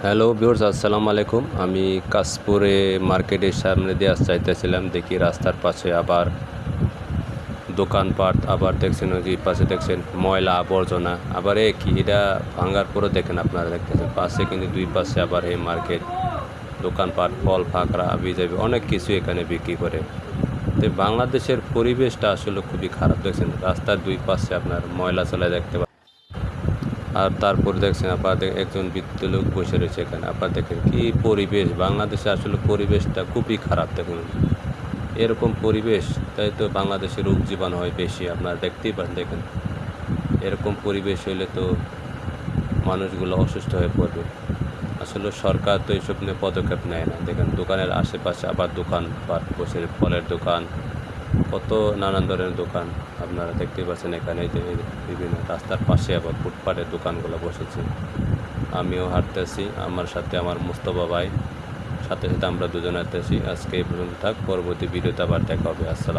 Hello viewers, আসসালামু আলাইকুম। আমি কাশপুরে মার্কেটের সামনে দিয়ে চাইতেছিলাম, দেখি রাস্তার পাশে আবার দোকানপাট, আবার দেখছেন ওই যে পাশে দেখছেন ময়লা আবর্জনা, আবার কি এটা ভাঙার পরে দেখেন আপনারা দেখতেছেন পাশে কিন্তু দুই পাশে আবার এই মার্কেট, দোকানপাট, ফল ফাঁকড়া আবি যাবে অনেক কিছু এখানে বিক্রি করে। তো বাংলাদেশের পরিবেশটা আসলে খুবই খারাপ। দেখছেন রাস্তার দুই পাশে আপনার ময়লা চলে দেখতে পাচ্ছেন। আর তারপর দেখছেন আপনারা একজন বৃদ্ধ লোক বসে রয়েছে এখানে। আপনারা দেখেন কি পরিবেশ, বাংলাদেশে আসলে পরিবেশটা খুবই খারাপ। দেখুন এরকম পরিবেশ, তাই তো বাংলাদেশে রোগ জীবাণু হয় বেশি। আপনারা দেখতেই পারেন, দেখেন এরকম পরিবেশ হইলে তো মানুষগুলো অসুস্থ হয়ে পড়বে। আসলে সরকার তো এইসব নিয়ে পদক্ষেপ নেয় না। দেখেন দোকানের আশেপাশে আবার দোকানপাট বসে, ফলের দোকান, কত নানান ধরনের দোকান আপনারা দেখতেই পাচ্ছেন এখানে। এই যে বিভিন্ন রাস্তার পাশে আবার ফুটপাতের দোকানগুলো বসেছে। আমিও হাঁটতেছি, আমার সাথে আমার মুস্তফা ভাই, সাথে সাথে আমরা দুজন হাঁটতেছি। আজকে এই পর্যন্ত থাক, পরবর্তী ভিডিওতে আবার দেখা হবে। আসসালাম।